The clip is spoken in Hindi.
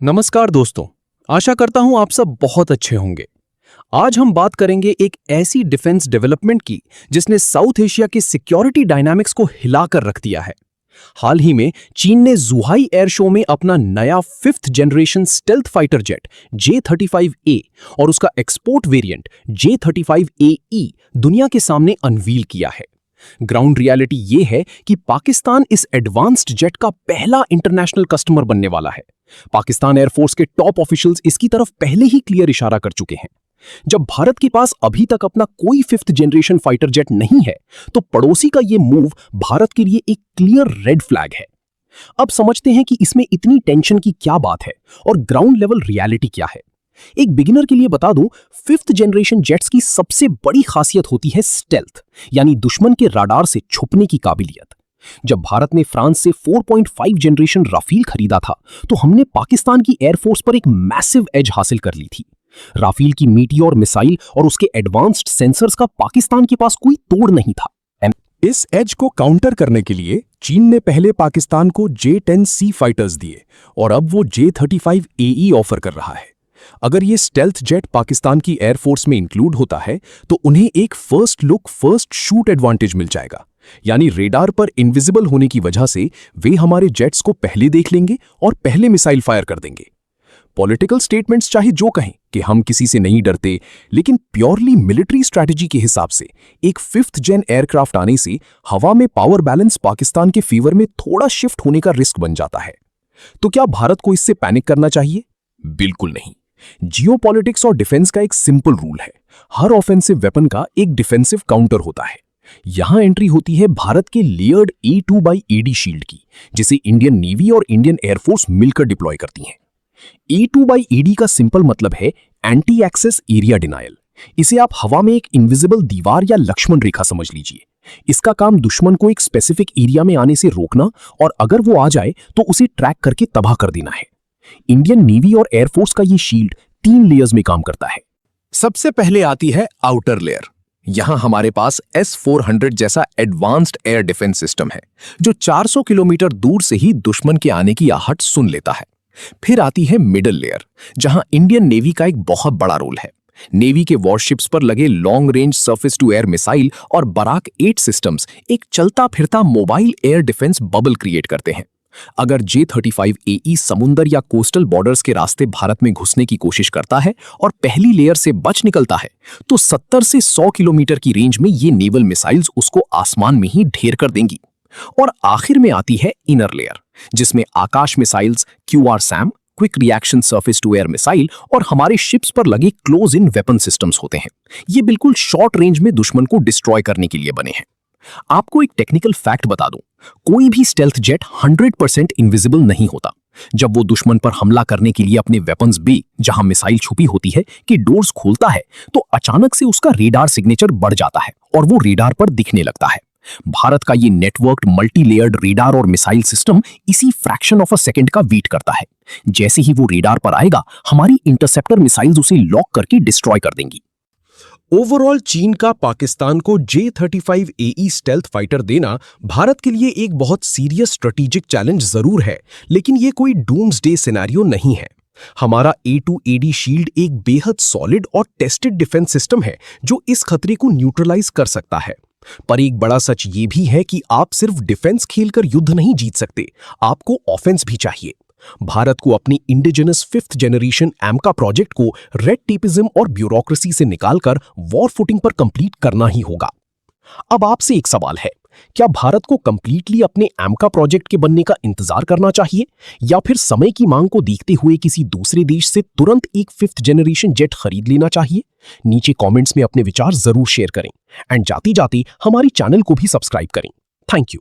नमस्कार दोस्तों, आशा करता हूं आप सब बहुत अच्छे होंगे। आज हम बात करेंगे एक ऐसी डिफेंस डेवलपमेंट की जिसने साउथ एशिया के सिक्योरिटी डायनामिक्स को हिलाकर रख दिया है। हाल ही में चीन ने जुहाई एयर शो में अपना नया 5th generation stealth fighter jet J-35A और उसका एक्सपोर्ट वेरिएंट J-35AE दुनिया के सामने अनवील किया है। ग्राउंड रियलिटी ये है कि पाकिस्तान इस एडवांस्ड जेट का पहला इंटरनेशनल कस्टमर बनने वाला है। पाकिस्तान एयरफोर्स के टॉप ऑफिशियल्स इसकी तरफ पहले ही क्लियर इशारा कर चुके हैं। जब भारत के पास अभी तक अपना कोई 5th जनरेशन फाइटर जेट नहीं है, तो पड़ोसी का ये मूव भारत के लिए एक क्लियर रेड फ्लैग है। अब समझते हैं कि इसमें इतनी टेंशन की क्या बात है और ग्राउंड लेवल रियलिटी क्या है। एक बिगिनर के लिए बता दूं, 5th जनरेशन जेट्स की सबसे बड़ी खासियत होती है स्टेल्थ, यानी दुश्मन के राडार से छुपने की काबिलियत। जब भारत ने फ्रांस से 4.5 जनरेशन राफेल खरीदा था, तो हमने पाकिस्तान की एयरफोर्स पर एक मैसिव एज हासिल कर ली थी। राफेल की मीटियोर मिसाइल और उसके एडवांस्ड सेंसर्स का पाकिस्तान के पास कोई तोड़ नहीं था। इस एज को काउंटर करने के लिए चीन ने पहले पाकिस्तान को J-10C फाइटर्स दिए और अब वो J-35AE ऑफर कर रहा है। अगर ये स्टेल्थ जेट पाकिस्तान की एयरफोर्स में इंक्लूड होता है, तो उन्हें एक first look first shoot advantage मिल जाएगा, यानी रेडार पर इनविजिबल होने की वजह से वे हमारे जेट्स को पहले देख लेंगे और पहले मिसाइल फायर कर देंगे। पॉलिटिकल स्टेटमेंट्स चाहे जो कहें कि हम किसी से नहीं डरते, लेकिन प्योरली मिलिट्री स्ट्रैटेजी के हिसाब से एक 5th जेन एयरक्राफ्ट आने से हवा में पावर बैलेंस पाकिस्तान के फेवर में थोड़ा शिफ्ट होने का रिस्क बन जाता है। तो क्या भारत को इससे पैनिक करना चाहिए? बिल्कुल नहीं। जियोपॉलिटिक्स और डिफेंस का एक सिंपल रूल है, हर ऑफेंसिव वेपन का एक डिफेंसिव काउंटर होता है। यहां एंट्री होती है भारत के लेयर्ड A2/AD शील्ड की, जिसे इंडियन नेवी और इंडियन एयरफोर्स मिलकर डिप्लॉय करती हैं। A2/AD का सिंपल मतलब है एंटी एक्सेस एरिया डिनायल। इसे आप हवा में एक इनविजिबल दीवार या लक्ष्मण रेखा समझ लीजिए। इसका काम दुश्मन को एक स्पेसिफिक एरिया में आने से रोकना और अगर वो आ जाए तो उसे ट्रैक करके तबाह कर देना है। इंडियन नेवी और एयरफोर्स का ये शील्ड 3 लेयर्स में काम करता है। सबसे पहले आती है आउटर लेयर। यहां हमारे पास S-400 जैसा एडवांस्ड एयर डिफेंस सिस्टम है, जो 400 किलोमीटर दूर से ही दुश्मन के आने की आहट सुन लेता है। फिर आती है मिडल लेयर, जहां इंडियन नेवी का एक बहुत बड़ा रोल है। नेवी के वॉरशिप्स पर लगे long range surface to air missile और बराक 8 सिस्टम्स एक चलता फिरता mobile air defence bubble create करते हैं। अगर J-35AE समुंदर या कोस्टल बॉर्डर्स के रास्ते भारत में घुसने की कोशिश करता है और पहली लेयर से बच निकलता है, तो 70 से 100 किलोमीटर की रेंज में ये नेवल मिसाइल्स उसको आसमान में ही ढेर कर देंगी। और आखिर में आती है इनर लेयर, जिसमें Akash missiles, QRSAM, quick reaction surface to air missile और हमारे शिप्स पर लगे क्लोज इन वेपन सिस्टम्स होते हैं। ये बिल्कुल शॉर्ट रेंज में दुश्मन को डिस्ट्रॉय करने के लिए बने हैं। आपको एक टेक्निकल फैक्ट बता दूं, कोई भी स्टेल्थ जेट 100% इनविजिबल नहीं होता। जब वो दुश्मन पर हमला करने के लिए अपने वेपन्स बे, जहां मिसाइल छुपी होती है, कि डोर्स खोलता है, तो अचानक से उसका रेडार सिग्नेचर बढ़ जाता है और वो रेडार पर दिखने लगता है। भारत का ये नेटवर्क्ड मल्टी लेयर्ड रेडार और मिसाइल सिस्टम इसी फ्रैक्शन ऑफ अ सेकंड का वेट करता है। जैसे ही वो रेडार पर आएगा, हमारी इंटरसेप्टर मिसाइल्स उसे लॉक करके डिस्ट्रॉय कर देंगी। ओवरऑल चीन का पाकिस्तान को J-35AE स्टेल्थ फाइटर देना भारत के लिए एक बहुत सीरियस स्ट्रेटेजिक चैलेंज जरूर है, लेकिन ये कोई डूम्सडे सिनेरियो नहीं है। हमारा A2AD शील्ड एक बेहद सॉलिड और टेस्टेड डिफेंस सिस्टम है, जो इस खतरे को न्यूट्रलाइज कर सकता है। पर एक बड़ा सच ये भी है कि आप सिर्फ डिफेंस खेलकर युद्ध नहीं जीत सकते, आपको ऑफेंस भी चाहिए। भारत को अपनी indigenous 5th generation AMCA project को रेड टेपिज्म और ब्यूरोक्रेसी से निकालकर वॉर फुटिंग पर कंप्लीट करना ही होगा। अब आपसे एक सवाल है, क्या भारत को कंप्लीटली अपने AMCA प्रोजेक्ट के बनने का इंतजार करना चाहिए, या फिर समय की मांग को देखते हुए किसी दूसरे देश से तुरंत एक 5th जनरेशन जेट खरीद लेना चाहिए? नीचे कमेंट्स में अपने विचार जरूर शेयर करें एंड जाते जाते हमारी चैनल को भी सब्सक्राइब करें। Thank you.